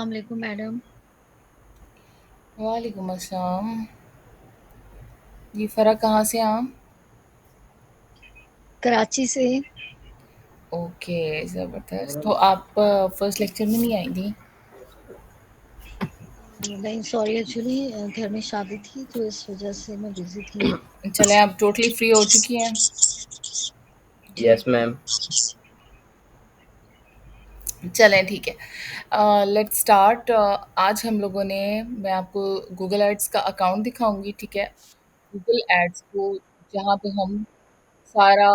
अस्सलाम वालेकुम मैडम। वालेकुम अस्सलाम। जी, फ़रा कहाँ से हैं आप? कराची से। ओके, ज़बरदस्त। तो आप फर्स्ट लेक्चर में नहीं आई थी? नहीं सॉरी, एक्चुअली घर में शादी थी तो इस वजह से मैं बिजी थी। चलें, आप टोटली फ्री हो चुकी हैं? जी। Yes ma'am. चलें, ठीक है। Let's start. आज हम लोगों ने मैं आपको गूगल एड्स का अकाउंट दिखाऊँगी, ठीक है? गूगल एड्स को जहाँ पे हम सारा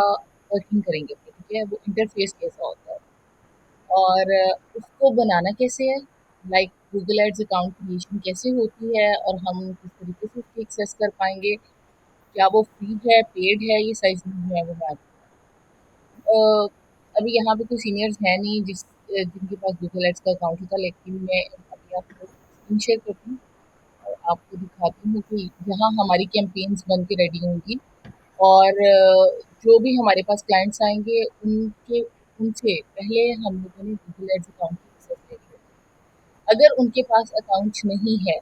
वर्किंग करेंगे, ठीक है? वो इंटरफ़ेस कैसा होता है और उसको बनाना कैसे है? Like Google ads account creation कैसे होती है और हम किस तरीके से उसको एक्सेस कर पाएँगे? क्या वो फ्री है, पेड है, ये सारी चीज़ें जो है वो मैं आपको अभी यहाँ पे कोई सीनियर्स हैं नहीं जिनके पास गूगल एड्स का अकाउंट होता, लेकिन मैं अभी आपको स्क्रीन शेयर करती हूँ और आपको दिखाती हूँ कि यहाँ हमारी कैंपेन्स बन के रेडी होंगी और जो भी हमारे पास क्लाइंट्स आएँगे उनसे पहले हम लोगों ने गूगल एड्स अकाउंट की एक्सेस लेनी होगी। अगर उनके पास अकाउंट नहीं है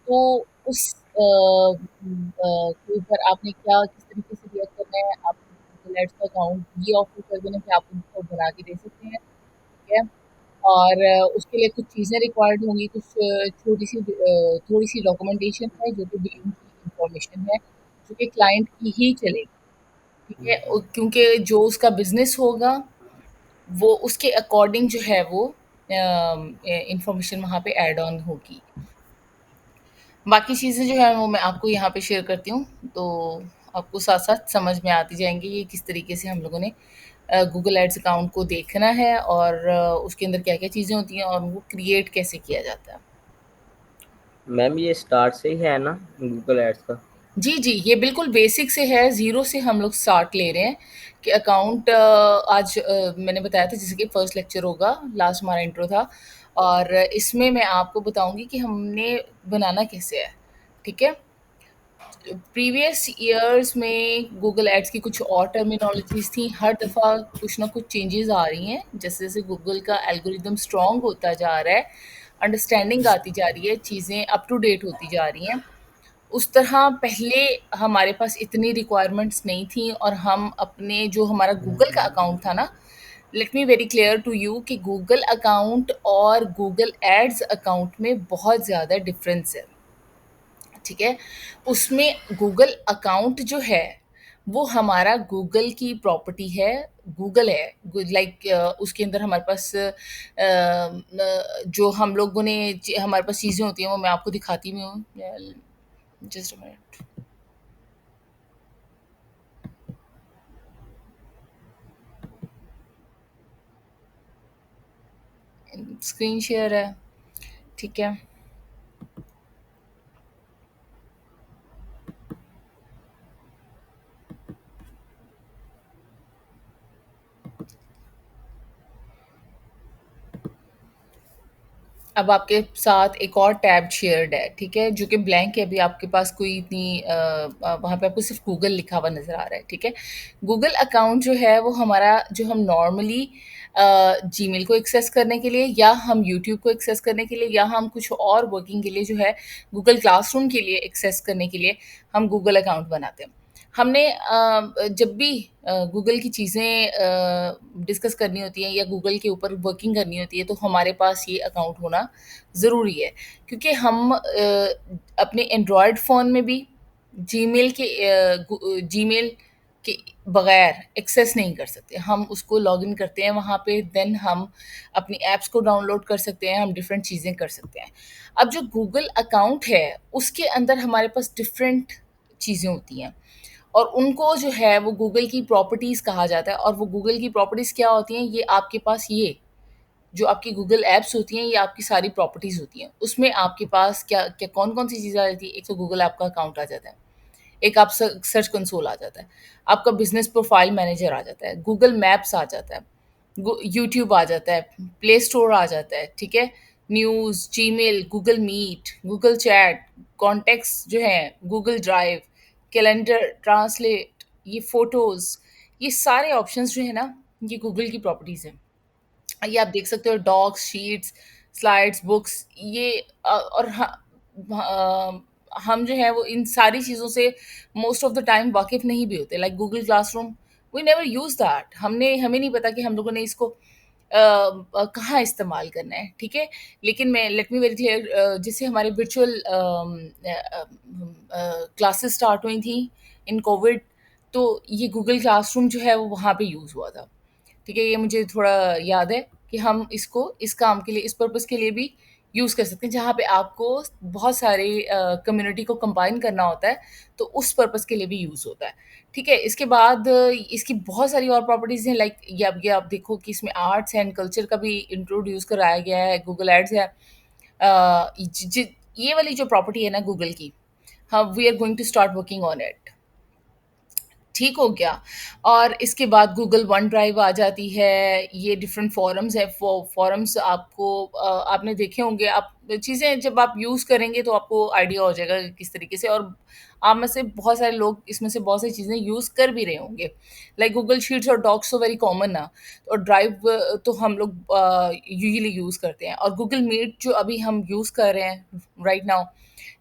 तो उस के ऊपर आपने क्या किस तरीके से रिएक्ट करना है, आपने गूगल एड्स का अकाउंट ये ऑफ़र कर देना कि आप उनको बना के दे सकते हैं, ठीक है? और उसके लिए कुछ चीज़ें रिक्वायर्ड होंगी, कुछ थोड़ी-सी डॉक्यूमेंटेशन है जो कि बिलिंग की इन्फॉर्मेशन है, जो कि क्लाइंट की ही चलेगी, ठीक है? क्योंकि जो उसका बिज़नेस होगा, वो उसके अकॉर्डिंग जो है वो इन्फॉर्मेशन वहाँ पे ऐड ऑन होगी। बाकी चीज़ें जो हैं वो मैं आपको यहाँ पे शेयर करती हूँ, तो आपको साथ-साथ समझ में आती जाएँगी ये किस तरीके से हम लोगों ने गूगल एड्स अकाउंट को देखना है और उसके अंदर क्या-क्या चीज़ें होती हैं और वो क्रिएट कैसे किया जाता है। मैम ये स्टार्ट से ही है ना गूगल एड्स का? जी, जी, ये बिल्कुल बेसिक से है, ज़ीरो से हम लोग स्टार्ट ले रहे हैं कि अकाउंट आज मैंने बताया था जैसे कि फर्स्ट लेक्चर होगा, लास्ट हमारा इंट्रो था और इसमें मैं आपको बताऊँगी कि हमने बनाना कैसे है, ठीक है? प्रीवियस ईयर्स में गूगल एड्स की कुछ और टर्मिनोलॉजीज़ थी, हर दफ़ा कुछ ना कुछ चेंजेज़ आ रही हैं, जैसे-जैसे गूगल का एल्गोरिदम स्ट्रॉन्ग होता जा रहा है, अंडरस्टैंडिंग आती जा रही है, चीज़ें अप टू डेट होती जा रही हैं। उस तरह पहले हमारे पास इतनी रिक्वायरमेंट्स नहीं थी और हम अपने जो हमारा गूगल का अकाउंट था ना, let me very clear to you कि गूगल अकाउंट और गूगल एड्स अकाउंट में बहुत ज़्यादा डिफ़रेंस है। ठीक है? उसमें गूगल अकाउंट जो है, वो हमारा गूगल की प्रॉपर्टी है, गूगल है। लाइक उसके अंदर हमारे पास जो हम लोगों ने हमारे पास चीज़ें होती हैं, वो मैं आपको दिखाती भी हूँ। Just a minute, screen share है, ठीक है? अब आपके साथ एक और टैब शेयर्ड है, ठीक है? जो कि ब्लैंक है, अभी आपके पास कोई इतनी वहाँ पे आपको सिर्फ़ गूगल लिखा हुआ नज़र आ रहा है, ठीक है? गूगल अकाउंट जो है वो हमारा जो हम नॉर्मली जीमेल को एक्सेस करने के लिए या हम यूट्यूब को एक्सेस करने के लिए या हम कुछ और वर्किंग के लिए जो है गूगल क्लासरूम के लिए एक्सेस करने के लिए हम गूगल अकाउंट बनाते हैं। हमने जब भी गूगल की चीज़ें डिस्कस करनी होती हैं या गूगल के ऊपर वर्किंग करनी होती है, तो हमारे पास ये अकाउंट होना ज़रूरी है। क्योंकि हम अपने एंड्रॉयड फ़ोन में भी जीमेल के बगैर एक्सेस नहीं कर सकते। हम उसको लॉगिन करते हैं वहाँ पे, देन हम अपनी ऐप्स को डाउनलोड कर सकते हैं, हम डिफरेंट चीज़ें कर सकते हैं। अब जो गूगल अकाउंट है, उसके अंदर हमारे पास डिफरेंट चीज़ें होती हैं और उनको जो है वो गूगल की प्रॉपर्टीज़ कहा जाता है और वो गूगल की प्रॉपर्टीज़ क्या होती हैं, ये आपके पास ये जो आपकी गूगल ऐप्स होती हैं, ये आपकी सारी प्रॉपर्टीज़ होती हैं। उसमें आपके पास क्या क्या कौन-कौन सी चीज़ें आ जाती हैं, एक तो गूगल ऐप का अकाउंट आ जाता है। एक आप सर्च कंसोल आ जाता है, आपका बिज़नेस प्रोफाइल मैनेजर आ जाता है, गूगल मैप्स आ जाता है, यूट्यूब आ जाता है, प्ले स्टोर आ जाता है, ठीक है? News, Gmail, Google Meet, Google Chat, contacts जो हैं, गूगल ड्राइव, कैलेंडर, ट्रांसलेट, ये फ़ोटोज़, ये सारे ऑप्शंस जो है ना, ये गूगल की प्रॉपर्टीज़ हैं। ये आप देख सकते हो डॉक्स, शीट्स, स्लाइड्स, बुक्स ये और हम जो है वो इन सारी चीज़ों से मोस्ट ऑफ द टाइम वाकिफ़ नहीं भी होते। Like Google Classroom, we never use that. हमें नहीं पता कि हम लोगों ने इसको कहाँ इस्तेमाल करना है, ठीक है? लेकिन मैं लेट मी वेरी क्लियर, जैसे हमारे वर्चुअल क्लासेस स्टार्ट हुई थी इन कोविड, तो ये गूगल क्लासरूम जो है वो वहाँ पे यूज़ हुआ था। ठीक है, ये मुझे थोड़ा याद है कि हम इसको इस काम के लिए, इस पर्पज़ के लिए भी यूज़ कर सकते हैं, जहाँ पे आपको बहुत सारे कम्युनिटी को कंबाइन करना होता है, तो उस पर्पज़ के लिए भी यूज़ होता है। ठीक है, इसके बाद इसकी बहुत सारी और प्रॉपर्टीज़ हैं, लाइक ये आप देखो कि इसमें आर्ट्स एंड कल्चर का भी इंट्रोड्यूस कराया गया है, गूगल एड्स है। ये वाली जो प्रॉपर्टी है ना गूगल की, हाँ, we are going to start working on it. ठीक हो गया। और इसके बाद गूगल वन ड्राइव आ जाती है, ये डिफरेंट फ़ोरम्स है, फ़ोरम्स आपको आपने देखे होंगे, आप चीज़ें जब आप यूज़ करेंगे तो आपको आइडिया हो जाएगा कि किस तरीके से, और आप में से बहुत सारे लोग इसमें से बहुत सारी चीज़ें यूज़ कर भी रहे होंगे। लाइक गूगल शीट्स और डॉक्स तो वेरी कॉमन ना, और ड्राइव तो हम लोग यूजुअली यूज़ करते हैं, और गूगल मीट जो अभी हम यूज़ कर रहे हैं राइट नाउ,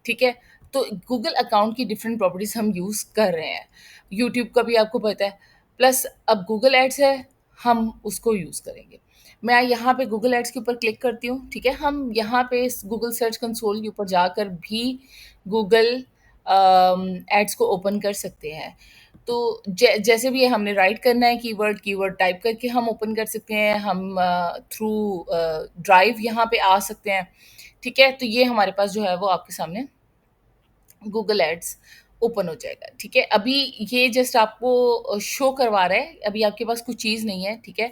ठीक है? तो गूगल अकाउंट की डिफरेंट प्रॉपर्टीज़ हम यूज़ कर रहे हैं। यूट्यूब का भी आपको पता है, प्लस अब गूगल एड्स है, हम उसको यूज़ करेंगे। मैं यहाँ पे गूगल एड्स के ऊपर क्लिक करती हूँ, ठीक है? हम यहाँ पे इस गूगल सर्च कंसोल के ऊपर जाकर भी गूगल एड्स को ओपन कर सकते हैं। तो जैसे भी है, हमने राइट करना है कीवर्ड टाइप करके हम ओपन कर सकते हैं, हम थ्रू ड्राइव यहाँ पे आ सकते हैं, ठीक है? तो ये हमारे पास जो है वो आपके सामने गूगल एड्स ओपन हो जाएगा, ठीक है? अभी ये जस्ट आपको शो करवा रहा है, अभी आपके पास कुछ चीज़ नहीं है, ठीक है?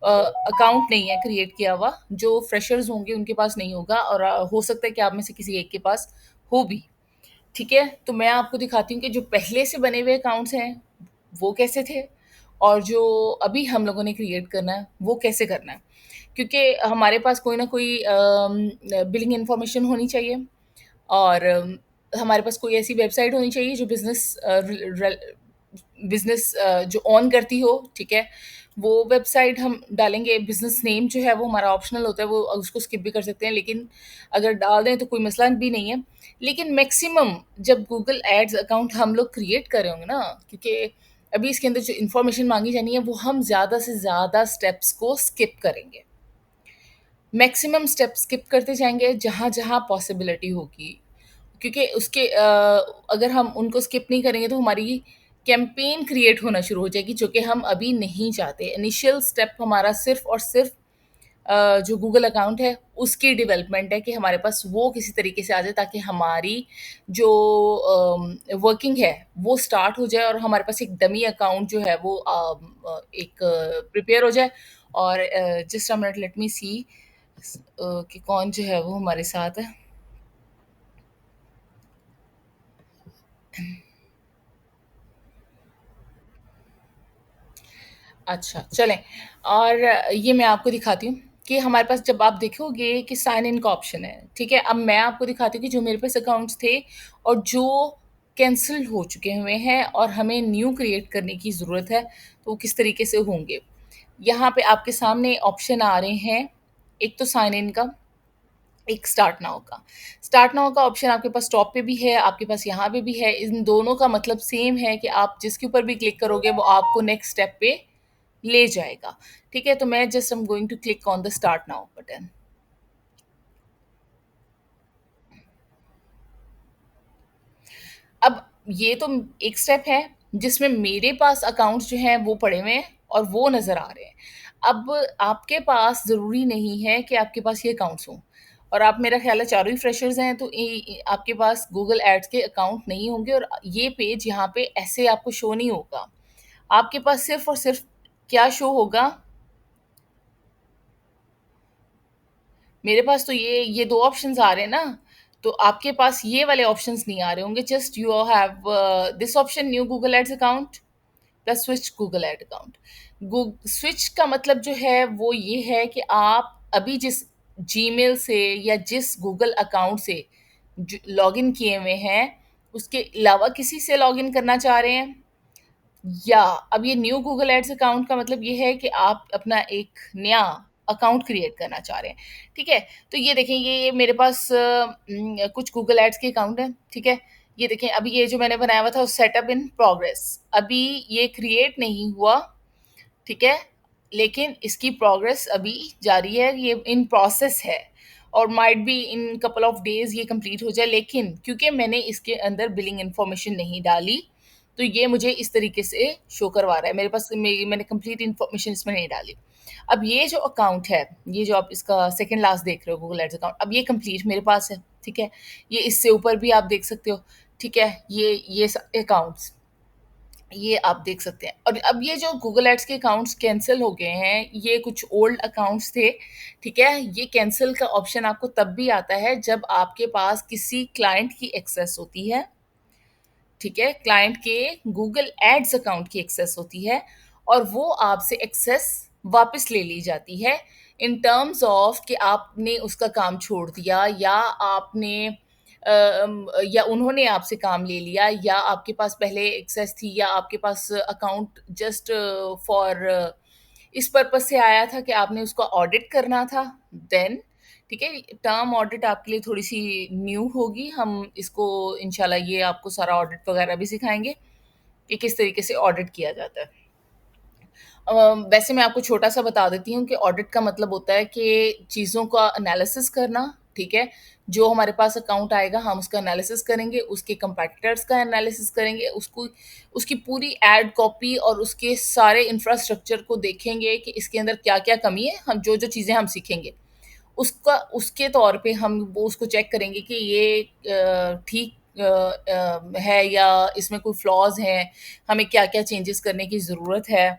अकाउंट नहीं है क्रिएट किया हुआ, जो फ्रेशर्स होंगे उनके पास नहीं होगा, और हो सकता है कि आप में से किसी एक के पास हो भी, ठीक है? तो मैं आपको दिखाती हूँ कि जो पहले से बने हुए अकाउंट्स हैं, वो कैसे थे, और जो अभी हम लोगों ने क्रिएट करना है, वो कैसे करना है। क्योंकि हमारे पास कोई ना कोई बिलिंग इन्फॉर्मेशन होनी चाहिए, और हमारे पास कोई ऐसी वेबसाइट होनी चाहिए जो बिज़नेस जो ऑन करती हो, ठीक है? वो वेबसाइट हम डालेंगे, बिज़नेस नेम जो है वो हमारा ऑप्शनल होता है, वो उसको स्किप भी कर सकते हैं, लेकिन अगर डाल दें तो कोई मसला भी नहीं है। लेकिन मैक्सिमम जब गूगल एड्स अकाउंट हम लोग क्रिएट कर रहे होंगे ना, क्योंकि अभी इसके अंदर जो इन्फॉर्मेशन माँगी जानी है, वो हम ज़्यादा से ज़्यादा स्टेप्स को स्किप करेंगे। मैक्सिमम स्टेप स्किप करते जाएँगे जहाँ-जहाँ पॉसिबिलिटी होगी। क्योंकि उसके अगर हम उनको स्किप नहीं करेंगे तो हमारी कैंपेन क्रिएट होना शुरू हो जाएगी, जो कि हम अभी नहीं चाहते। इनिशियल स्टेप हमारा सिर्फ़ और सिर्फ़ जो गूगल अकाउंट है उसकी डेवलपमेंट है, कि हमारे पास वो किसी तरीके से आ जाए, ताकि हमारी जो वर्किंग है वो स्टार्ट हो जाए, और हमारे पास एक डमी अकाउंट जो है वो एक प्रिपेयर हो जाए। और just a minute, let me see कि कौन जो है वो हमारे साथ है। अच्छा, चलें, और ये मैं आपको दिखाती हूँ कि हमारे पास जब आप देखोगे कि साइन इन का ऑप्शन है, ठीक है? अब मैं आपको दिखाती हूँ कि जो मेरे पास अकाउंट्स थे और जो कैंसल हो चुके हुए हैं और हमें न्यू क्रिएट करने की ज़रूरत है, तो वो किस तरीके से होंगे। यहाँ पे आपके सामने ऑप्शन आ रहे हैं, एक तो साइन इन का, एक स्टार्ट नाउ का। स्टार्ट नाउ का ऑप्शन आपके पास टॉप पे भी है, आपके पास यहाँ पे भी है। इन दोनों का मतलब सेम है कि आप जिसके ऊपर भी क्लिक करोगे वो आपको नेक्स्ट स्टेप पे ले जाएगा, ठीक है? तो मैं just I am going to click on the start now button. अब ये तो एक स्टेप है जिसमें मेरे पास अकाउंट्स जो हैं वो पड़े हुए हैं और वो नज़र आ रहे हैं। अब आपके पास ज़रूरी नहीं है कि आपके पास ये अकाउंट्स हों, और आप, मेरा ख़्याल है, चारों ही फ्रेशर्स हैं, तो आपके पास गूगल एड्स के अकाउंट नहीं होंगे, और ये पेज यहाँ पे ऐसे आपको शो नहीं होगा। आपके पास सिर्फ़ और सिर्फ़ क्या शो होगा, मेरे पास तो ये 2 ऑप्शंस आ रहे हैं ना, तो आपके पास ये वाले ऑप्शंस नहीं आ रहे होंगे। Just you have this option, new Google ads account plus switch Google ad account. Switch का मतलब जो है वो ये है कि आप अभी जिस जीमेल से या जिस गूगल अकाउंट से लॉगिन किए हुए हैं, उसके अलावा किसी से लॉगिन करना चाह रहे हैं, या अब ये न्यू गूगल एड्स अकाउंट का मतलब ये है कि आप अपना एक नया अकाउंट क्रिएट करना चाह रहे हैं, ठीक है? तो ये देखें, ये मेरे पास कुछ गूगल एड्स के अकाउंट हैं, ठीक है? ये देखें, अभी ये जो मैंने बनाया हुआ था, सेटअप इन प्रोग्रेस, अभी ये क्रिएट नहीं हुआ, ठीक है? लेकिन इसकी प्रोग्रेस अभी जारी है, ये इन प्रोसेस है, और might be in couple of days ये कंप्लीट हो जाए। लेकिन क्योंकि मैंने इसके अंदर बिलिंग इन्फॉर्मेशन नहीं डाली, तो ये मुझे इस तरीके से शो करवा रहा है, मेरे पास मैंने कंप्लीट इन्फॉर्मेशन इसमें नहीं डाली। अब ये जो अकाउंट है, ये जो आप इसका सेकंड लास्ट देख रहे हो गूगल एड्स अकाउंट, अब ये कंप्लीट मेरे पास है, ठीक है? ये इससे ऊपर भी आप देख सकते हो, ठीक है? ये अकाउंट्स, ये आप देख सकते हैं। और अब ये जो गूगल एड्स के अकाउंट्स कैंसिल हो गए हैं, ये कुछ ओल्ड अकाउंट्स थे, ठीक है? ये कैंसिल का ऑप्शन आपको तब भी आता है जब आपके पास किसी क्लाइंट की एक्सेस होती है, ठीक है? क्लाइंट के गूगल एड्स अकाउंट की एक्सेस होती है, और वो आपसे एक्सेस वापस ले ली जाती है, इन टर्म्स ऑफ कि आपने उसका काम छोड़ दिया, या आपने या उन्होंने आपसे काम ले लिया, या आपके पास पहले एक्सेस थी, या आपके पास अकाउंट जस्ट फॉर इस पर्पस से आया था कि आपने उसका ऑडिट करना था, देन ठीक है? टर्म ऑडिट आपके लिए थोड़ी-सी न्यू होगी, हम इसको इंशाल्लाह ये आपको सारा ऑडिट वगैरह भी सिखाएँगे कि किस तरीके से ऑडिट किया जाता है। वैसे मैं आपको छोटा-सा बता देती हूँ कि ऑडिट का मतलब होता है कि चीज़ों का एनालिसिस करना, ठीक है? जो हमारे पास अकाउंट आएगा, हम उसका एनालिसिस करेंगे, उसके कंपैटिटर्स का एनालिसिस करेंगे, उसको उसकी पूरी एड कॉपी और उसके सारे इंफ्रास्ट्रक्चर को देखेंगे कि इसके अंदर क्या-क्या कमी है, हम जो-जो चीज़ें हम सीखेंगे। उसके तौर पे हम वो उसको चेक करेंगे कि ये ठीक है, या इसमें कोई फ्लॉज़ हैं, हमें क्या-क्या चेंजेस करने की ज़रूरत है,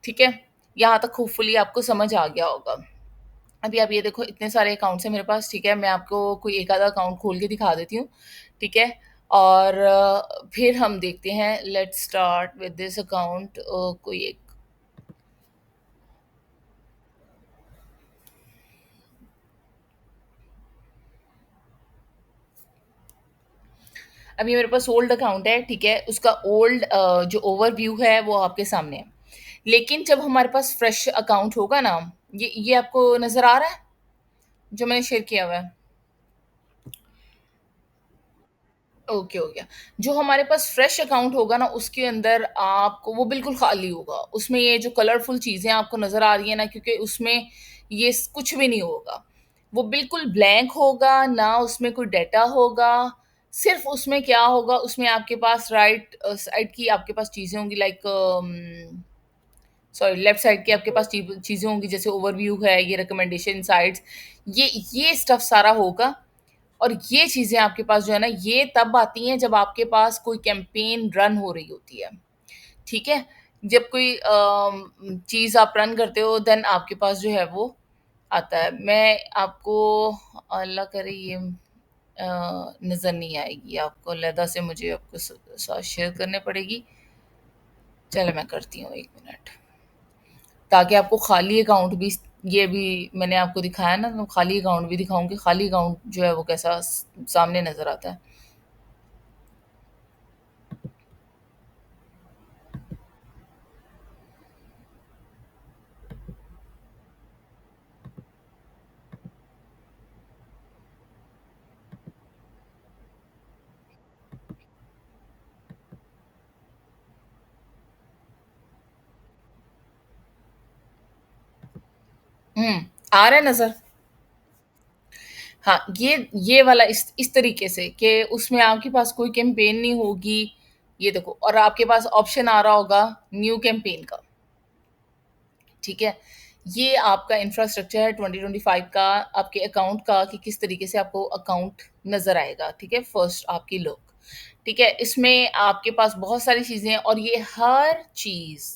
ठीक है? यहाँ तक होपफुली आपको समझ आ गया होगा। अभी आप ये देखो, इतने सारे अकाउंट्स हैं मेरे पास, ठीक है? मैं आपको कोई एक आधा अकाउंट खोल के दिखा देती हूँ, ठीक है? और फिर हम देखते हैं, let's start with this account. कोई एक, अभी मेरे पास ओल्ड अकाउंट है, ठीक है? उसका ओल्ड जो ओवरव्यू है वो आपके सामने है। लेकिन जब हमारे पास फ्रेश अकाउंट होगा ना, ये आपको नज़र आ रहा है, जो मैंने शेयर किया हुआ है? ओके, हो गया। जो हमारे पास फ्रेश अकाउंट होगा ना, उसके अंदर आपको वो बिल्कुल खाली होगा। उसमें ये जो कलरफुल चीज़ें आपको नज़र आ रही हैं ना, क्योंकि उसमें ये कुछ भी नहीं होगा। वो बिल्कुल ब्लैंक होगा, ना उसमें कोई डाटा होगा। सिर्फ़ उसमें क्या होगा, उसमें आपके पास राइट साइड की आपके पास चीज़ें होंगी, लाइक सॉरी, लेफ्ट साइड की आपके पास चीज़ें होंगी, जैसे ओवरव्यू है, ये रिकमेंडेशन साइट्स, ये स्टफ़ सारा होगा। और ये चीज़ें आपके पास जो है ना, ये तब आती हैं जब आपके पास कोई कैंपेन रन हो रही होती है, ठीक है? जब कोई चीज़ आप रन करते हो, देन आपके पास जो है वो आता है। मैं आपको, अल्लाह करे ये नज़र नहीं आएगी आपको, अलहदा से मुझे आपके साथ शेयर करने पड़ेगी। चलो मैं करती हूँ 1 मिनट, ताकि आपको खाली अकाउंट भी, ये भी मैंने आपको दिखाया ना, तो खाली अकाउंट भी दिखाऊँगी, खाली अकाउंट जो है वो कैसा सामने नज़र आता है। आ रहा है नज़र? हाँ, ये वाला इस तरीके से कि उसमें आपके पास कोई कैंपेन नहीं होगी, ये देखो, और आपके पास ऑप्शन आ रहा होगा न्यू कैंपेन का, ठीक है? ये आपका इंफ्रास्ट्रक्चर है 2025 का, आपके अकाउंट का, कि किस तरीके से आपको अकाउंट नज़र आएगा, ठीक है? फर्स्ट आपकी लुक, ठीक है? इसमें आपके पास बहुत सारी चीज़ें हैं, और ये हर चीज़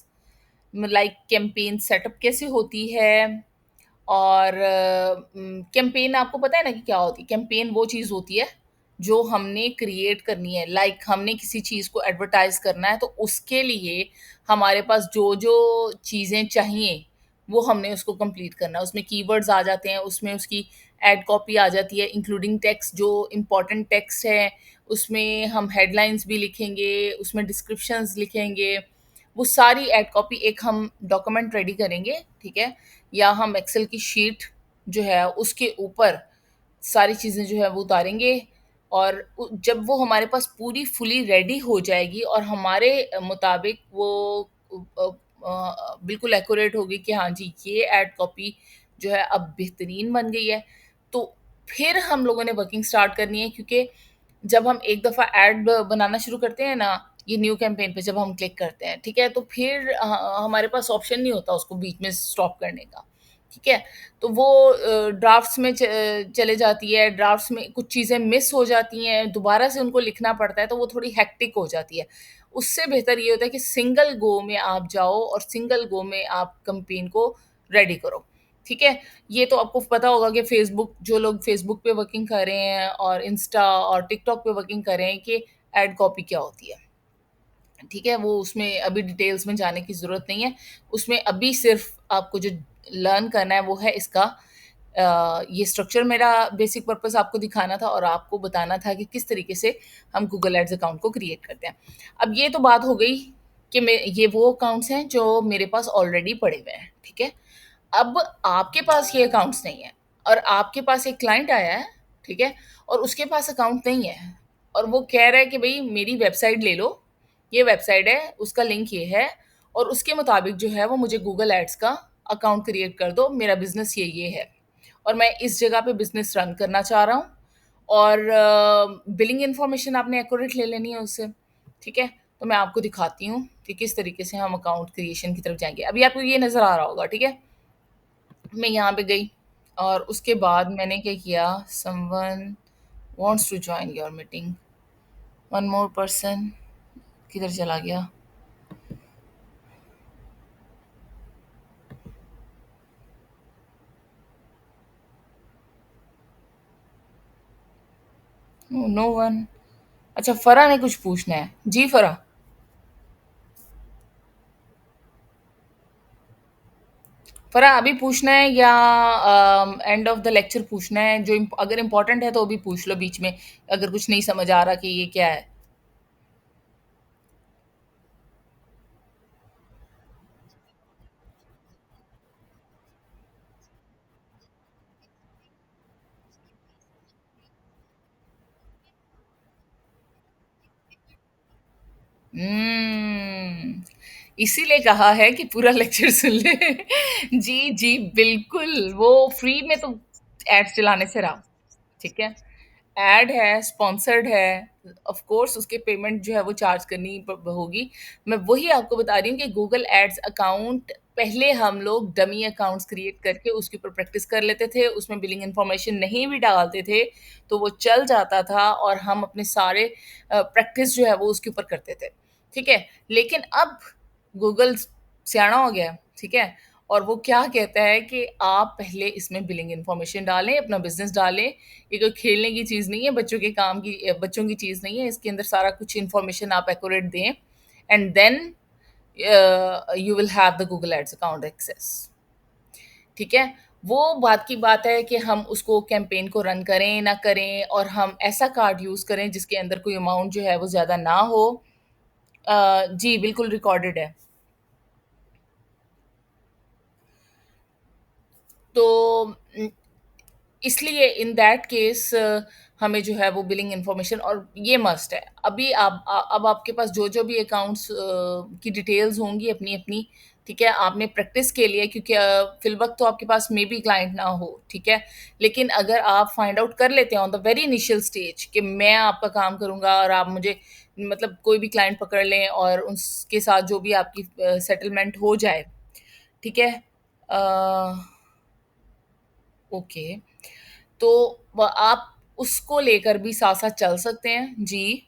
लाइक कैंपेन सेटअप कैसे होती है, और कैंपेन आपको पता है ना कि क्या होती है? कैंपेन वो चीज़ होती है जो हमने क्रिएट करनी है, लाइक हमने किसी चीज़ को एडवर्टाइज़ करना है, तो उसके लिए हमारे पास जो-जो चीज़ें चाहिए, वो हमने उसको कंप्लीट करना है। उसमें कीवर्ड्स आ जाते हैं, उसमें उसकी एड कॉपी आ जाती है, इंक्लूडिंग टेक्स्ट, जो इम्पोर्टेंट टेक्स्ट है, उसमें हम हेडलाइन्स भी लिखेंगे, उसमें डिस्क्रिप्शंस लिखेंगे, वो सारी एड कॉपी एक हम डॉक्यूमेंट रेडी करेंगे, ठीक है? या हम एक्सेल की शीट जो है उसके ऊपर सारी चीज़ें जो है वो उतारेंगे, और जब वो हमारे पास पूरी फुली रेडी हो जाएगी और हमारे मुताबिक वो बिल्कुल एक्यूरेट होगी कि हाँ जी, ये एड कॉपी जो है अब बेहतरीन बन गई है, तो फिर हम लोगों ने वर्किंग स्टार्ट करनी है, क्योंकि जब हम एक दफ़ा ऐड बनाना शुरू करते हैं ना, ये न्यू कैंपेन पे जब हम क्लिक करते हैं, ठीक है? तो फिर हमारे पास ऑप्शन नहीं होता उसको बीच में स्टॉप करने का, ठीक है? तो वो ड्राफ्ट्स में चले जाती है, ड्राफ्ट्स में कुछ चीज़ें मिस हो जाती हैं, दोबारा से उनको लिखना पड़ता है, तो वो थोड़ी हेक्टिक हो जाती है। उससे बेहतर ये होता है कि सिंगल गो में आप जाओ और सिंगल गो में आप कैंपेन को रेडी करो, ठीक है? ये तो आपको पता होगा कि फ़ेसबुक, जो लोग फ़ेसबुक पे वर्किंग कर रहे हैं और इंस्टा और टिकटॉक पे वर्किंग कर रहे हैं, कि एड कॉपी क्या होती है, ठीक है? वो उसमें अभी डिटेल्स में जाने की ज़रूरत नहीं है। उसमें अभी सिर्फ़ आपको जो लर्न करना है वो है इसका ये स्ट्रक्चर। मेरा बेसिक पर्पज़ आपको दिखाना था और आपको बताना था कि किस तरीके से हम गूगल एड्स अकाउंट को क्रिएट करते हैं। अब ये तो बात हो गई कि मैं ये वो अकाउंट्स हैं जो मेरे पास ऑलरेडी पड़े हुए हैं, ठीक है? अब आपके पास ये अकाउंट्स नहीं है और आपके पास एक क्लाइंट आया है, ठीक है? और उसके पास अकाउंट नहीं है और वो कह रहा है कि भई मेरी वेबसाइट ले लो, ये वेबसाइट है, उसका लिंक ये है और उसके मुताबिक जो है वो मुझे गूगल एड्स का अकाउंट क्रिएट कर दो, मेरा बिज़नेस ये है और मैं इस जगह पे बिज़नेस रन करना चाह रहा हूँ और बिलिंग इन्फॉर्मेशन आपने एक्यूरेट ले लेनी है उससे, ठीक है? तो मैं आपको दिखाती हूँ कि किस तरीके से हम अकाउंट क्रिएशन की तरफ जाएँगे। अभी आपको ये नज़र आ रहा होगा, ठीक है? मैं यहाँ पे गई और उसके बाद मैंने क्या किया, someone wants to join your meeting, one more person, किधर चला गया? No one. अच्छा, फरा ने कुछ पूछना है। जी फरा। फरा अभी पूछना है या एंड ऑफ द लेक्चर पूछना है? जो अगर इम्पोर्टेंट है तो अभी पूछ लो बीच में, अगर कुछ नहीं समझ आ रहा कि ये क्या है। हम्म, इसीलिए कहा है कि पूरा लेक्चर सुन ले। जी जी बिल्कुल, वो फ्री में तो एड्स चलाने से रहा, ठीक है? ऐड है, स्पॉन्सर्ड है, ऑफ कोर्स उसके पेमेंट जो है वो चार्ज करनी होगी। मैं वही आपको बता रही हूँ कि गूगल एड्स अकाउंट पहले हम लोग डमी अकाउंट्स क्रिएट करके उसके ऊपर प्रैक्टिस कर लेते थे, उसमें बिलिंग इन्फॉर्मेशन नहीं भी डालते थे तो वो चल जाता था और हम अपने सारे प्रैक्टिस जो है वो उसके ऊपर करते थे, ठीक है? लेकिन अब गूगल सियाना हो गया, ठीक है? और वो क्या कहता है कि आप पहले इसमें बिलिंग इन्फॉर्मेशन डालें, अपना बिज़नेस डालें। ये कोई खेलने की चीज़ नहीं है, बच्चों के काम की बच्चों की चीज़ नहीं है। इसके अंदर सारा कुछ इन्फॉर्मेशन आप एक्यूरेट दें and then you will have the Google ads account access, ठीक है? वो बात की बात है कि हम उसको कैंपेन को रन करें, ना करें और हम ऐसा कार्ड यूज़ करें जिसके अंदर कोई अमाउंट जो है वो ज़्यादा ना हो। जी, बिल्कुल रिकॉर्डेड है। तो इसलिए इन दैट केस हमें जो है वो बिलिंग इन्फॉर्मेशन और ये मस्ट है। अभी अब आपके पास जो भी अकाउंट्स की डिटेल्स होंगी अपनी-अपनी, ठीक है? आपने प्रैक्टिस के लिए, क्योंकि फ़िलवक़्त तो आपके पास मे बी क्लाइंट ना हो, ठीक है? लेकिन अगर आप फाइंड आउट कर लेते हैं on the very initial stage कि मैं आपका काम करूँगा और आप मुझे मतलब कोई भी क्लाइंट पकड़ लें और उसके साथ जो भी आपकी सेटलमेंट हो जाए, ठीक है? अ, ओके। तो आप उसको लेकर भी साथ-साथ चल सकते हैं। जी।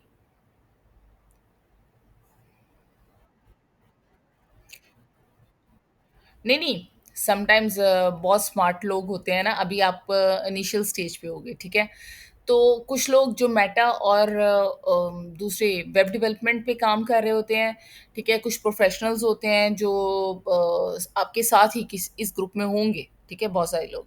नहीं, नहीं, समटाइम्स बहुत स्मार्ट लोग होते हैं ना, अभी आप इनिशियल स्टेज पे होगे, ठीक है? तो कुछ लोग जो मेटा और दूसरे वेब डेवलपमेंट पे काम कर रहे होते हैं, ठीक है? कुछ प्रोफ़ेशनल्स होते हैं जो आपके साथ ही इस ग्रुप में होंगे, ठीक है? बहुत सारे लोग,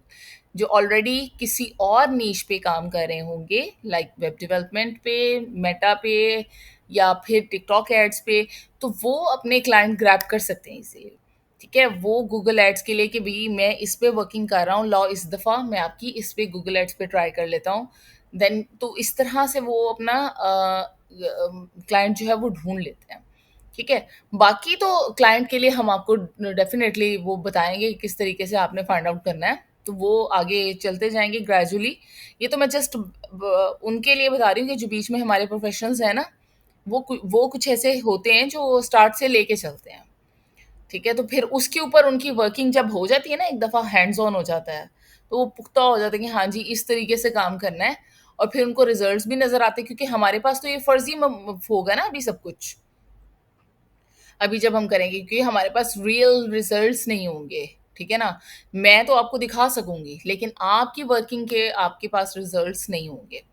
जो ऑलरेडी किसी और नीश पे काम कर रहे होंगे, लाइक वेब डेवलपमेंट पे, मेटा पे या फिर टिकटॉक एड्स पे, तो वो अपने क्लाइंट ग्रैब कर सकते हैं इजीली। ठीक है, वो गूगल एड्स के लिए कि भाई मैं इस पे वर्किंग कर रहा हूँ, लॉ इस दफ़ा मैं आपकी इस पे गूगल एड्स पे ट्राई कर लेता हूँ, देन तो इस तरह से वो अपना क्लाइंट जो है वो ढूंढ लेते हैं। ठीक है, बाकी तो क्लाइंट के लिए हम आपको डेफिनेटली वो बताएंगे कि किस तरीके से आपने फाइंड आउट करना है, तो वो आगे चलते जाएंगे ग्रेजुअली। ये तो मैं जस्ट उनके लिए बता रही हूँ कि जो बीच में हमारे प्रोफेशनल्स हैं ना, वो कुछ ऐसे होते हैं जो स्टार्ट से लेके चलते हैं। ठीक है, तो फिर उसके ऊपर उनकी वर्किंग जब हो जाती है ना, एक दफ़ा हैंड्स ऑन हो जाता है, तो वो पुख्ता हो जाता है कि हाँ जी, इस तरीके से काम करना है, और फिर उनको रिजल्ट्स भी नज़र आते हैं, क्योंकि हमारे पास तो ये फ़र्ज़ी होगा ना अभी सब कुछ, अभी जब हम करेंगे, क्योंकि हमारे पास रियल रिजल्ट्स नहीं होंगे। ठीक है ना, मैं तो आपको दिखा सकूंगी, लेकिन आपकी वर्किंग के आपके पास रिजल्ट्स नहीं होंगे।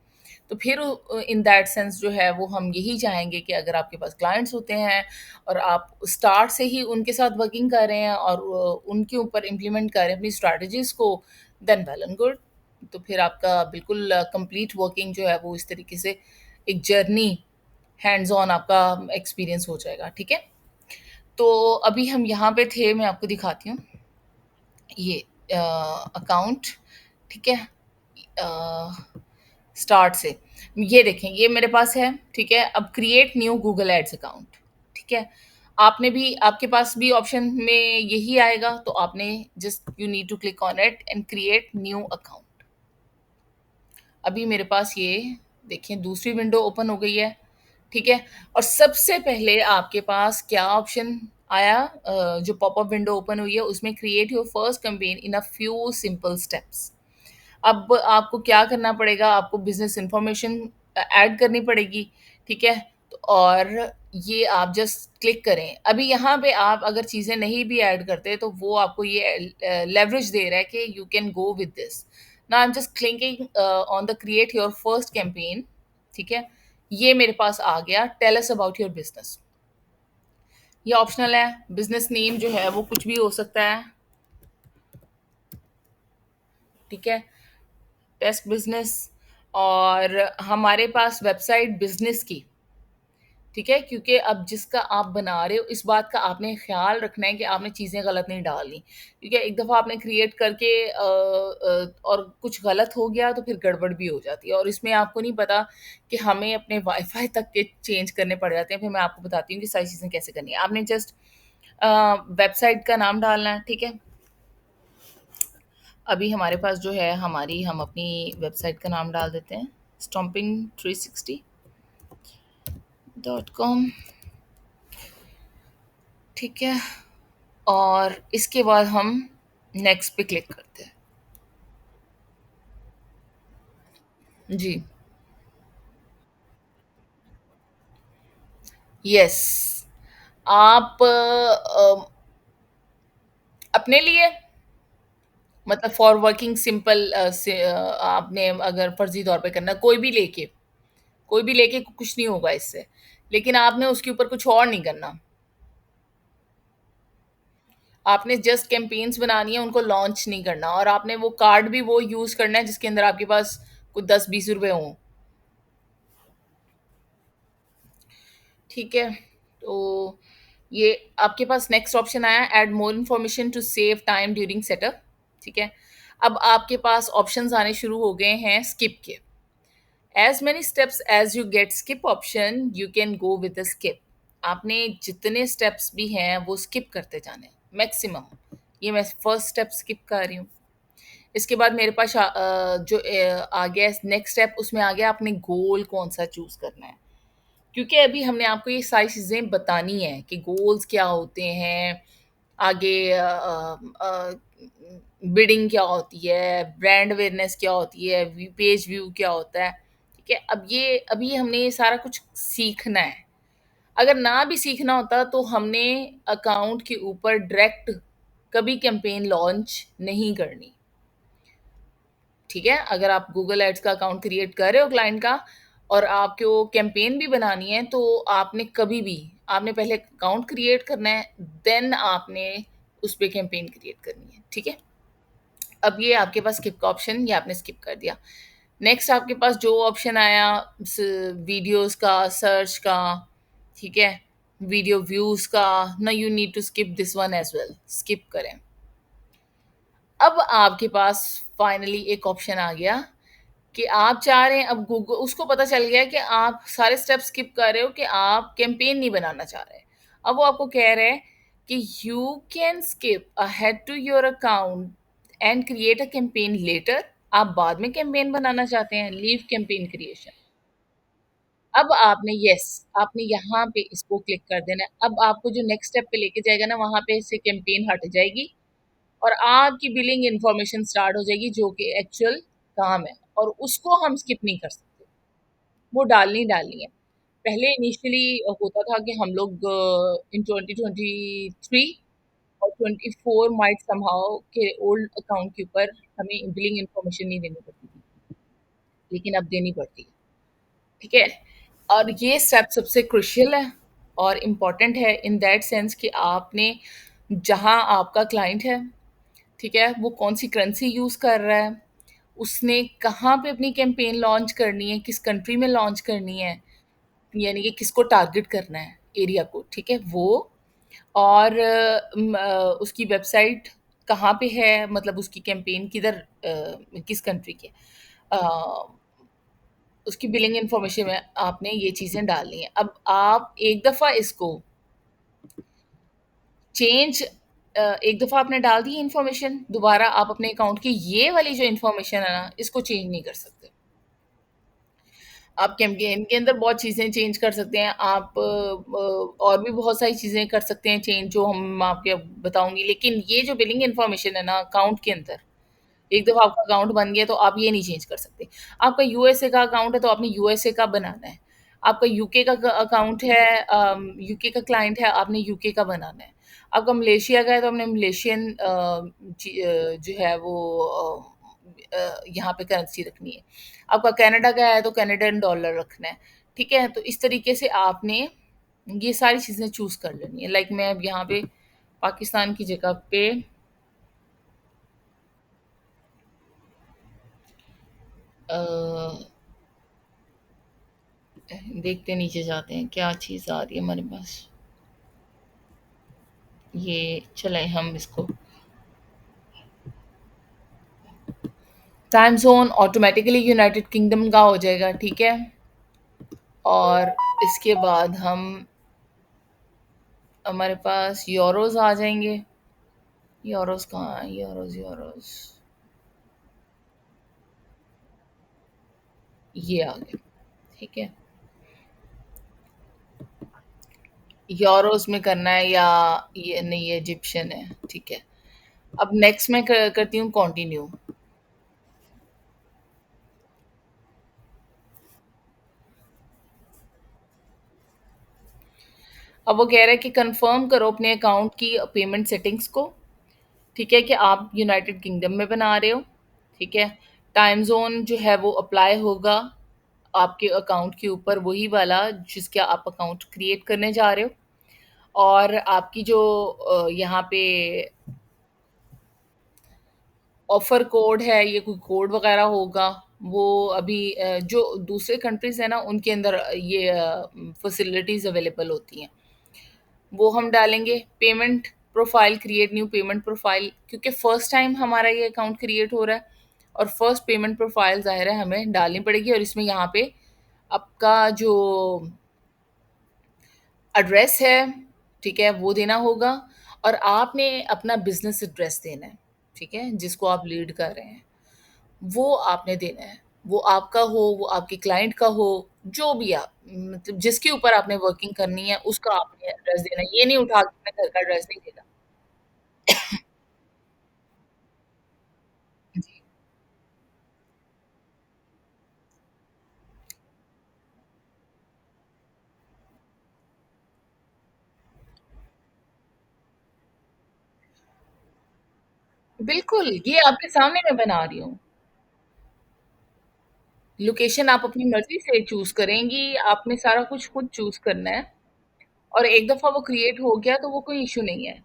तो फिर इन दैट सेंस जो है वो हम यही चाहेंगे कि अगर आपके पास क्लाइंट्स होते हैं और आप स्टार्ट से ही उनके साथ वर्किंग कर रहे हैं और उनके ऊपर इम्प्लीमेंट कर रहे हैं अपनी स्ट्रैटेजीज को, देन वेल एंड गुड। तो फिर आपका बिल्कुल कंप्लीट वर्किंग जो है वो इस तरीके से एक जर्नी, हैंड्स ऑन आपका एक्सपीरियंस हो जाएगा। ठीक है, तो अभी हम यहाँ पे थे, मैं आपको दिखाती हूँ ये अकाउंट। ठीक है, स्टार्ट से ये देखें, ये मेरे पास है। ठीक है, अब create new Google ads account. ठीक है, आपने भी, आपके पास भी ऑप्शन में यही आएगा, तो आपने just you need to click on it and create new account. अभी मेरे पास ये देखें दूसरी विंडो ओपन हो गई है। ठीक है, और सबसे पहले आपके पास क्या ऑप्शन आया, जो पॉपअप विंडो ओपन हुई है उसमें create your first campaign in a few simple steps. अब आपको क्या करना पड़ेगा, आपको बिजनेस इंफॉर्मेशन ऐड करनी पड़ेगी। ठीक है, तो और ये आप जस्ट क्लिक करें। अभी यहाँ पे आप अगर चीज़ें नहीं भी ऐड करते तो वो आपको ये लेवरेज दे रहा है कि you can go with this. Now I am just clicking on the create your first campaign. ठीक है, ये मेरे पास आ गया, tell us about your business. ये ऑप्शनल है, बिजनेस नेम जो है वो कुछ भी हो सकता है। ठीक है, टेस्ट बिजनेस, और हमारे पास वेबसाइट बिजनेस की। ठीक है, क्योंकि अब जिसका आप बना रहे हो, इस बात का आपने ख्याल रखना है कि आपने चीज़ें गलत नहीं डालनी, क्योंकि एक दफ़ा आपने क्रिएट करके और कुछ गलत हो गया तो फिर गड़बड़ भी हो जाती है, और इसमें आपको नहीं पता कि हमें अपने वाईफाई तक के चेंज करने पड़ जाते हैं। फिर मैं आपको बताती हूँ कि सारी चीज़ें कैसे करनी है। आपने जस्ट वेबसाइट का नाम डालना है। ठीक है, अभी हमारे पास जो है हम अपनी वेबसाइट का नाम डाल देते हैं, stomping360.com। ठीक है, और इसके बाद हम नेक्स्ट पे क्लिक करते हैं। जी, यस, आप अपने लिए, मतलब फॉर वर्किंग सिंपल से आपने अगर फर्जी तौर पे करना, कोई भी लेके कुछ नहीं होगा इससे, लेकिन आपने उसके ऊपर कुछ और नहीं करना। आपने जस्ट कैंपेन्स बनानी है, उनको लॉन्च नहीं करना, और आपने वो कार्ड भी वो यूज करना है जिसके अंदर आपके पास कुछ 10-20 रुपए हों। ठीक है, तो ये आपके पास नेक्स्ट ऑप्शन आया, add more information to save time during setup. ठीक है, अब आपके पास ऑप्शंस आने शुरू हो गए हैं स्किप के। As many steps as you get skip option you can go with the skip. आपने जितने स्टेप्स भी हैं वो स्किप करते जाने, मैक्सिमम। ये मैं फर्स्ट स्टेप स्किप कर रही हूँ। इसके बाद मेरे पास जो आ गया नेक्स्ट स्टेप, उसमें आ गया आपने गोल कौन सा चूज करना है, क्योंकि अभी हमने आपको ये सारी चीज़ें बतानी है कि गोल्स क्या होते हैं, आगे बिडिंग क्या होती है, ब्रांड अवेयरनेस क्या होती है, पेज व्यू क्या होता है। ठीक है, अब ये अभी हमने ये सारा कुछ सीखना है। अगर ना भी सीखना होता तो हमने अकाउंट के ऊपर डायरेक्ट कभी कैंपेन लॉन्च नहीं करनी। ठीक है, अगर आप गूगल एड्स का अकाउंट क्रिएट कर रहे हो क्लाइंट का और आपको कैंपेन भी बनानी है, तो आपने कभी भी, आपने पहले अकाउंट क्रिएट करना है, देन आपने उस पे कैंपेन क्रिएट करनी है। ठीक है, अब ये आपके पास स्किप का ऑप्शन, ये आपने स्किप कर दिया। नेक्स्ट आपके पास जो ऑप्शन आया वीडियोस का, सर्च का, ठीक है? वीडियो व्यूज़ का, ना you need to skip this one as well, skip करें। अब आपके पास फाइनली एक ऑप्शन आ गया कि आप चाह रहे हैं, अब गूग उसको पता चल गया कि आप सारे स्टेप स्किप कर रहे हो, कि आप कैंपेन नहीं बनाना चाह रहे। अब वो आपको कह रहे हैं कि you can skip ahead to your account and create a campaign later. आप बाद में कैंपेन बनाना चाहते हैं, लीव कैंपेन क्रिएशन। अब आपने यस, आपने यहाँ पे इसको क्लिक कर देना है। अब आपको जो नेक्स्ट स्टेप पे लेके जाएगा ना, वहाँ पे से कैंपेन हट जाएगी और आपकी बिलिंग इन्फॉर्मेशन स्टार्ट हो जाएगी, जो कि एक्चुअल काम है, और उसको हम स्किप नहीं कर सकते, वो डालनी डालनी है। पहले इनिशियली होता था कि हम लोग इन 2023 और 24 माइट समहाउ के ओल्ड अकाउंट के ऊपर हमें बिलिंग इन्फॉर्मेशन नहीं देनी पड़ती थी, लेकिन अब देनी पड़ती है। ठीक है? और ये स्टेप सबसे क्रुशियल है और इम्पॉर्टेंट है इन दैट सेंस कि आपने, जहाँ आपका क्लाइंट है, ठीक है, वो कौन-सी करेंसी यूज़ कर रहा है, उसने कहाँ पे अपनी कैंपेन लॉन्च करनी है, किस कंट्री में लॉन्च करनी है, यानी कि किसको टारगेट करना है, एरिया को, ठीक है, वो। और उसकी वेबसाइट कहाँ पे है, मतलब उसकी कैंपेन किधर, किस कंट्री की है। उसकी बिलिंग इन्फॉर्मेशन में आपने ये चीज़ें डालनी है। अब आप एक दफ़ा इसको चेंज एक दफ़ा आपने डाल दी इन्फॉर्मेशन, दोबारा आप अपने अकाउंट की ये वाली जो इन्फॉर्मेशन है ना, इसको चेंज नहीं कर सकते। आप कैंपेन के अंदर बहुत चीज़ें चेंज कर सकते हैं। आप और भी बहुत सारी चीज़ें कर सकते हैं चेंज, जो हम आपके अब बताऊँगी। लेकिन ये जो बिलिंग इन्फॉर्मेशन है ना अकाउंट के अंदर, एक दफ़ा आपका अकाउंट बन गया तो आप ये नहीं चेंज कर सकते। आपका यूएसए का अकाउंट है तो आपने यूएसए का बनाना है। आपका यूके का अकाउंट है, यूके का क्लाइंट है, आपने यूके का बनाना है। आपका मलेशिया का है तो आपने मलेशियन जो है वो यहाँ पे करेंसी रखनी है। आपका कनाडा का है तो कनाडियन डॉलर रखना है। ठीक है? तो इस तरीके से आपने ये सारी चीज़ें चूज़ कर लेनी है। लाइक मैं अब यहाँ पे पाकिस्तान की जगह पे अ देखते नीचे जाते हैं क्या चीज़ आ रही है हमारे पास। ये चलें हम इसको, time zone automatically United kingdom का हो जाएगा, ठीक है? और इसके बाद हम, हमारे पास यूरोज़ आ जाएँगे। यूरोज़ कहाँ है? यूरोज़, यूरोज़, ये आ गए, ठीक है? यूरोज़ में करना है या ये नहीं, ये इजिप्शियन है, ठीक है। अब नेक्स्ट मैं करती हूँ कंटिन्यू। अब वो कह रहा है कि कंफर्म करो अपने अकाउंट की पेमेंट सेटिंग्स को, ठीक है, कि आप यूनाइटेड किंगडम में बना रहे हो, ठीक है। टाइम जोन जो है वो अप्लाई होगा आपके अकाउंट के ऊपर, वही वाला जिसका आप अकाउंट क्रिएट करने जा रहे हो। और आपकी जो यहाँ पे ऑफर कोड है, ये कोई कोड वगैरह होगा, वो अभी जो दूसरे कंट्रीज है ना उनके अंदर ये फैसिलिटीज अवेलेबल होती हैं, वो हम डालेंगे। Payment profile, create new payment profile, क्योंकि फर्स्ट टाइम हमारा ये अकाउंट क्रिएट हो रहा है और फर्स्ट पेमेंट प्रोफाइल ज़ाहिर है हमें डालनी पड़ेगी, और इसमें यहाँ पे आपका जो एड्रेस है, ठीक है, वो देना होगा। और आपने अपना बिजनेस एड्रेस देना है, ठीक है, जिसको आप लीड कर रहे हैं वो आपने देना है। वो आपका हो, वो आपके क्लाइंट का हो, जो भी आप, मतलब जिसके ऊपर आपने वर्किंग करनी है उसका आपने एड्रेस देना है। ये नहीं उठा के अपने घर का एड्रेस नहीं देना। जी, बिल्कुल, ये आपके सामने मैं बना रही हूँ। लोकेशन आप अपनी मर्ज़ी से चूज़ करेंगी, आपने सारा कुछ खुद चूज़ करना है, और एक दफ़ा वो क्रिएट हो गया तो वो कोई इश्यू नहीं है।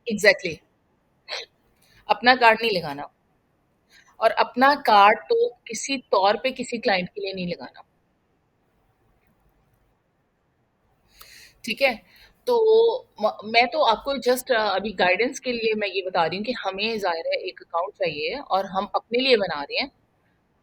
एग्ज़ैक्टली, अपना कार्ड नहीं लगाना। और अपना कार्ड तो किसी तौर पे किसी क्लाइंट के लिए नहीं लगाना। ठीक है? तो मैं तो आपको जस्ट अभी गाइडेंस के लिए मैं ये बता रही हूँ कि हमें ज़ाहिर है एक अकाउंट चाहिए और हम अपने लिए बना रहे हैं।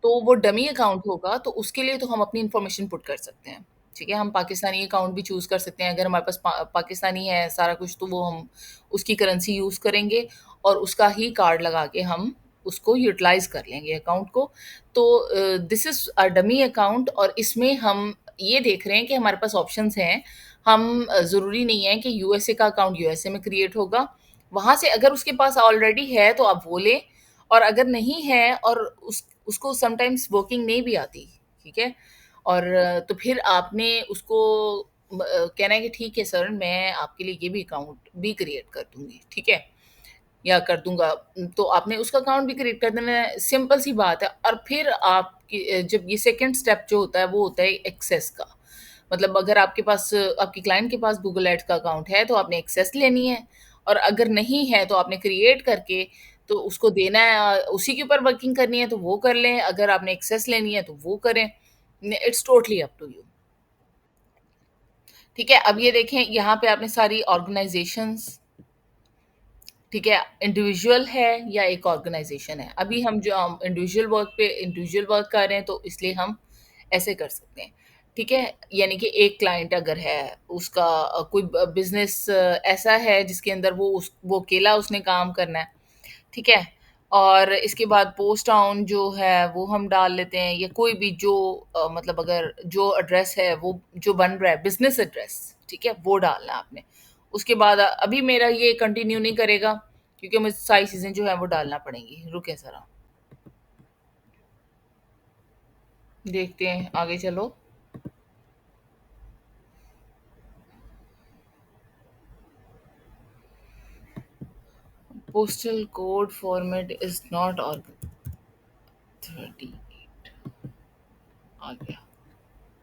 तो वो डमी अकाउंट होगा, तो उसके लिए तो हम अपनी इन्फॉर्मेशन पुट कर सकते हैं। ठीक है? हम पाकिस्तानी अकाउंट भी चूज़ कर सकते हैं। अगर हमारे पास पाकिस्तानी है सारा कुछ, तो वो हम उसकी करेंसी यूज़ करेंगे और उसका ही कार्ड लगा के हम उसको यूटिलाइज़ कर लेंगे अकाउंट को। तो this is a dummy account और इसमें हम ये देख रहे हैं कि हमारे पास ऑप्शंस हैं। हम ज़रूरी नहीं है कि यूएसए का अकाउंट यूएसए में क्रिएट होगा। वहाँ से अगर उसके पास ऑलरेडी है तो आप वो लें, और अगर नहीं है और उसको समटाइम्स वर्किंग नहीं भी आती, ठीक है? और तो फिर आपने उसको कहना है कि ठीक है सर, मैं आपके लिए ये भी अकाउंट भी क्रिएट कर दूँगी, ठीक है? या कर दूँगा। तो आपने उसका अकाउंट भी क्रिएट कर देना है, सिंपल सी बात है। और फिर आपकी जब ये सेकंड स्टेप जो होता है वो होता है एक्सेस का। मतलब अगर आपके पास आपके क्लाइंट के पास गूगल एड्स का अकाउंट है तो आपने एक्सेस लेनी है, और अगर नहीं है तो आपने क्रिएट करके तो उसको देना है, उसी के ऊपर वर्किंग करनी है तो वो कर लें, अगर आपने एक्सेस लेनी है तो वो करें। It's totally up to you. ठीक है? अब ये देखें, यहाँ पे आपने सारी ऑर्गेनाइज़ेशंस, ठीक है, इंडिविजुअल है या एक ऑर्गेनाइजेशन है। अभी हम जो हम इंडिविजुअल वर्क पे इंडिविजुअल वर्क कर रहे हैं तो इसलिए हम ऐसे कर सकते हैं। ठीक है? यानी कि एक क्लाइंट अगर है, उसका कोई बिजनेस ऐसा है जिसके अंदर वो अकेला उसने काम करना है। ठीक है? और इसके बाद पोस्ट टाउन जो है वो हम डाल लेते हैं, या कोई भी जो मतलब अगर जो एड्रेस है वो जो बन रहा है बिजनेस एड्रेस, ठीक है, वो डालना है आपने। उसके बाद अभी मेरा ये कंटिन्यू नहीं करेगा क्योंकि मुझे सारी चीजें जो है वो डालना पड़ेंगी। रुके जरा, देखते हैं आगे चलो। Postal code format is not org 30 आ गया।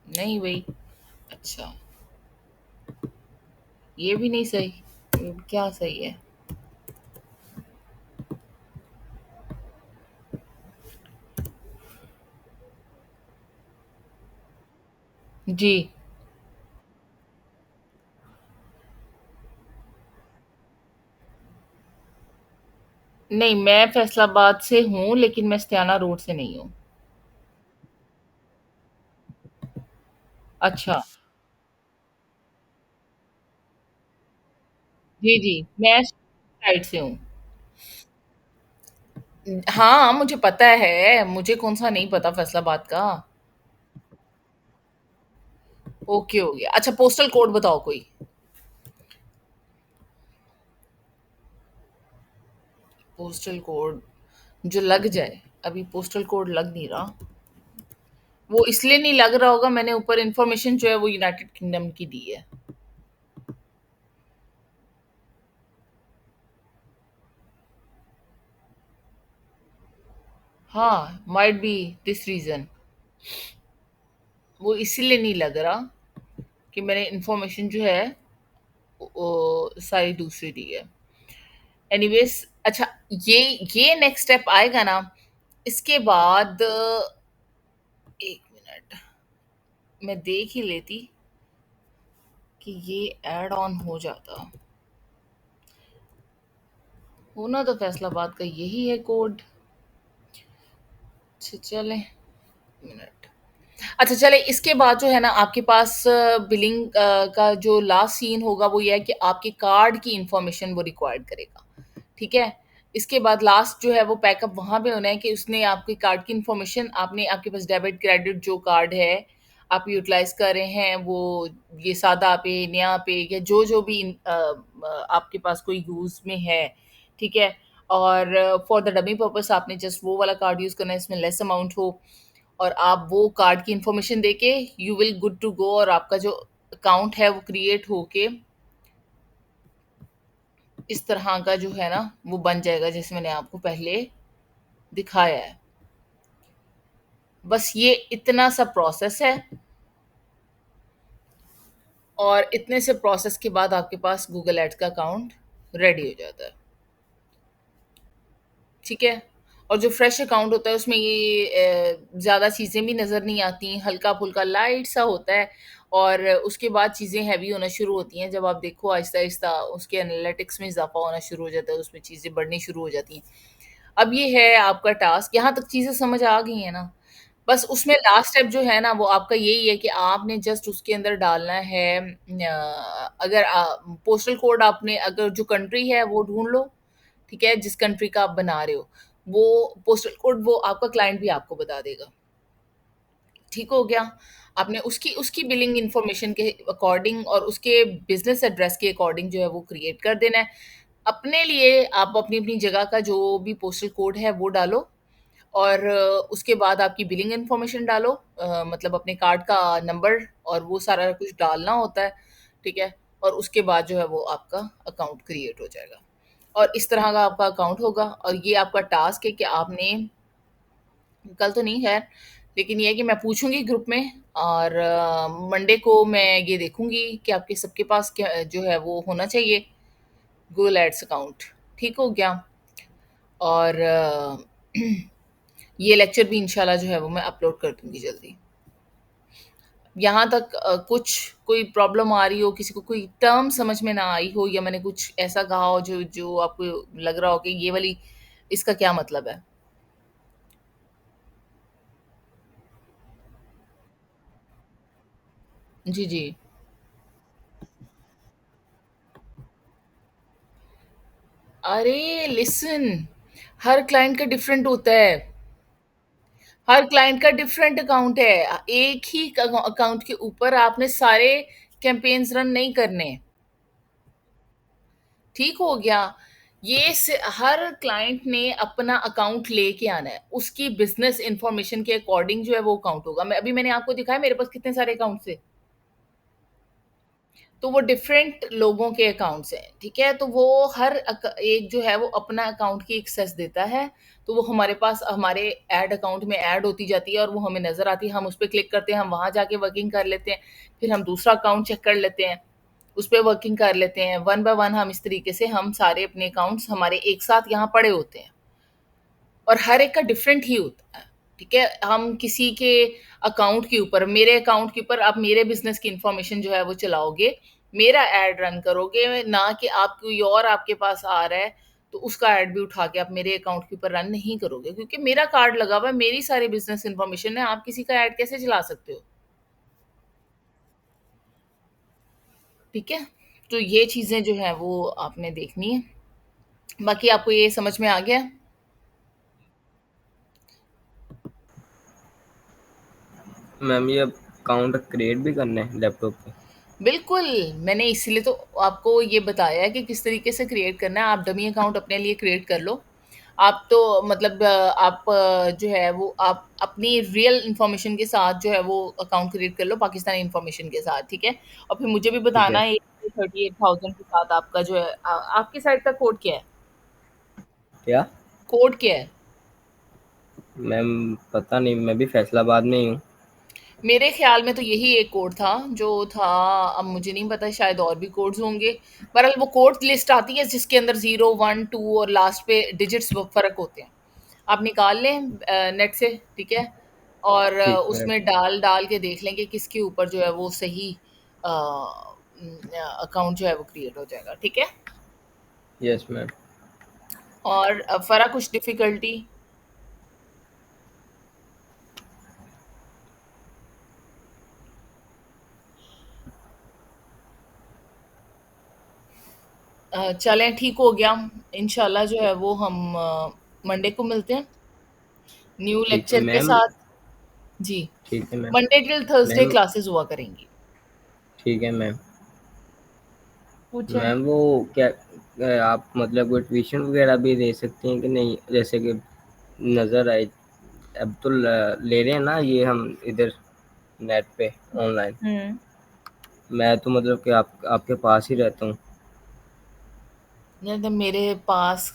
नहीं भाई, अच्छा, ये भी नहीं सही। क्या सही है? जी, नहीं, मैं फैसलाबाद से हूँ लेकिन मैं स्तियाना रोड से नहीं हूँ। अच्छा, जी जी, मैं साइड से हूँ। हाँ, मुझे पता है, मुझे कौन सा नहीं पता फैसलाबाद का। ओके, हो गया। अच्छा, पोस्टल कोड बताओ कोई। पोस्टल कोड जो लग जाए। अभी पोस्टल कोड लग नहीं रहा। वो इसलिए नहीं लग रहा होगा, मैंने ऊपर इन्फॉर्मेशन जो है वो यूनाइटेड किंगडम की दी है। हाँ, माइट बी दिस रीजन। वो इसीलिए नहीं लग रहा कि मैंने इन्फॉर्मेशन जो है वो सारी दूसरी दी है। एनीवेज, अच्छा, ये ये नेक्स्ट स्टेप आएगा ना, इसके बाद 1 मिनट मैं देख ही लेती कि ये ऐड ऑन हो जाता। होना तो फैसलाबाद का यही है कोड। अच्छा, चले मिनट। अच्छा, चले, इसके बाद जो है ना आपके पास बिलिंग का जो लास्ट सीन होगा वो ये है कि आपके कार्ड की इंफॉर्मेशन वो रिक्वायर्ड करेगा। ठीक है? इसके बाद लास्ट जो है वो पैकअप वहाँ पे होना है कि उसने आपके कार्ड की इंफॉर्मेशन, आपने आपके पास डेबिट क्रेडिट जो कार्ड है आप यूटिलाइज कर रहे हैं, वो ये सादा पे, नया पे, या जो जो भी आपके पास कोई यूज में है। ठीक है? और फॉर द डमी पर्पस आपने जस्ट वो वाला कार्ड यूज करना है, इसमें लेस अमाउंट हो, और आप वो कार्ड की इंफॉर्मेशन देके you will good to go, और आपका जो अकाउंट है वो क्रिएट होके इस तरह का जो है ना वो बन जाएगा जैसे मैंने आपको पहले दिखाया है। बस ये इतना सा प्रोसेस है, और इतने से प्रोसेस के बाद आपके पास गूगल एड्स का अकाउंट रेडी हो जाता है। ठीक है? और जो फ्रेश अकाउंट होता है उसमें ये ज़्यादा चीज़ें भी नज़र नहीं आती, हल्का-फुल्का लाइट सा होता है और उसके बाद चीज़ें हैवी होना शुरू होती हैं। जब आप देखो आहिस्ता-आहिस्ता उसके एनालिटिक्स में इज़ाफ़ा होना शुरू हो जाता है, उसमें चीज़ें बढ़नी शुरू हो जाती हैं। अब ये है आपका टास्क, यहाँ तक चीज़ें समझ आ गई हैं ना? बस उसमें लास्ट स्टेप जो है ना वो आपका यही है कि आपने जस्ट उसके अंदर डालना है अगर पोस्टल कोड आपने अगर जो कंट्री है वो ढूँढ लो, ठीक है? जिस कंट्री का आप बना रहे हो, वो पोस्टल कोड वो आपका क्लाइंट भी आपको बता देगा। ठीक हो गया? आपने उसकी उसकी बिलिंग इन्फॉर्मेशन के अकॉर्डिंग और उसके बिज़नेस एड्रेस के अकॉर्डिंग जो है वो क्रिएट कर देना है। अपने लिए आप अपनी-अपनी जगह का जो भी पोस्टल कोड है वो डालो और उसके बाद आपकी बिलिंग इन्फॉर्मेशन डालो मतलब अपने कार्ड का नंबर और वो सारा कुछ डालना होता है, ठीक है? और उसके बाद जो है वो आपका अकाउंट क्रिएट हो जाएगा और इस तरह का आपका अकाउंट होगा और ये आपका टास्क है कि आपने कल तो नहीं खैर, लेकिन ये है कि मैं पूछूँगी ग्रुप में और मंडे को मैं ये देखूँगी कि आपके सबके पास क्या जो है वो होना चाहिए गूगल एड्स अकाउंट, ठीक हो गया? और ये लेक्चर भी इंशाल्लाह जो है वो मैं अपलोड कर दूँगी जल्दी। यहाँ तक कुछ कोई प्रॉब्लम आ रही हो, किसी को कोई टर्म समझ में ना आई हो या मैंने कुछ ऐसा कहा हो जो जो आपको लग रहा हो कि ये वाली इसका क्या मतलब है? जी, जी। अरे लिसन, हर क्लाइंट का डिफरेंट होता है। हर क्लाइंट का डिफरेंट अकाउंट है। एक ही अकाउंट के ऊपर आपने सारे कैंपेन्स रन नहीं करने। ठीक हो गया? हर क्लाइंट ने अपना अकाउंट लेके आना है। उसकी बिज़नेस इन्फॉर्मेशन के अकॉर्डिंग जो है वो अकाउंट होगा। मैंने आपको दिखाया मेरे पास कितने सारे अकाउंट्स थे। तो वो डिफरेंट लोगों के अकाउंट्स हैं, ठीक है? तो वो एक जो है वो अपना अकाउंट की एक्सेस देता है, तो वो हमारे पास हमारे ऐड अकाउंट में ऐड होती जाती है और वो हमें नज़र आती है, हम उस पे क्लिक करते हैं, हम वहाँ जाके वर्किंग कर लेते हैं, फिर हम दूसरा अकाउंट चेक कर लेते हैं, उस पे वर्किंग कर लेते हैं, वन बाय वन हम इस तरीके से हम सारे अपने अकाउंट्स हमारे एक साथ यहाँ पड़े होते हैं। और हर एक का डिफरेंट ही होता है, ठीक है? हम किसी के अकाउंट के ऊपर मेरे अकाउंट के ऊपर आप मेरे बिज़नेस की इन्फॉर्मेशन जो है वो चलाओगे, मेरा ऐड रन करोगे, ना कि आप कोई और आपके पास आ रहा है, तो उसका ऐड भी उठा के आप मेरे अकाउंट के ऊपर रन नहीं करोगे क्योंकि मेरा कार्ड लगा हुआ है, मेरी सारी बिज़नेस इन्फॉर्मेशन है, आप किसी का ऐड कैसे चला सकते हो? ठीक है? तो ये चीज़ें जो हैं वो आपने देखनी है। बाकी आपको ये समझ में आ गया? मैम ये अकाउंट क्रिएट भी करना है लैपटॉप पे? बिल्कुल, मैंने इसीलिए तो आपको ये बताया है कि किस तरीके से क्रिएट करना है। आप डमी अकाउंट अपने लिए क्रिएट कर लो। आप तो मतलब जो है वो आप अपनी रियल इन्फॉर्मेशन के साथ जो है वो अकाउंट क्रिएट कर लो पाकिस्तानी इन्फॉर्मेशन के साथ, ठीक है? और फिर मुझे भी ठीक बताना है। है 38,000 के साथ आपका जो है आपकी साइड का कोड क्या है? क्या? कोड क्या है? मैम पता नहीं, मैं भी फैसलाबाद में ही हूँ। मेरे ख्याल में तो यही एक कोड था जो था अब मुझे नहीं पता शायद और भी कोड्स होंगे। बहरहाल वो कोड लिस्ट आती है जिसके अंदर 0, 1, 2 और लास्ट पे डिजिट्स फ़र्क होते हैं। आप निकाल लें नेट से, ठीक है? और ठीक मैम। उसमें डाल के देख लें कि किसके ऊपर जो है वो सही अकाउंट जो है वो क्रिएट हो जाएगा, ठीक है? Yes ma'am. और फ़रा कुछ डिफ़िकल्टी? चलें ठीक हो गया। इंशाल्लाह जो है वो हम मंडे को मिलते हैं न्यू ठीक है लेक्चर के मैम। साथ। जी, ठीक है ma'am. Monday till Thursday ma'am classes हुआ करेंगी। ठीक है मैम। पूछें? मैम वो क्या आप मतलब कोई ट्यूशन वगैरह भी दे सकती हैं कि नहीं, जैसे कि नज़र आए। अब तो ले रहे हैं ना ये हम इधर नेट पे ऑनलाइन। हुँ। मैं तो मतलब कि आप आपके पास ही रहता हूँ। नहीं तो मेरे पास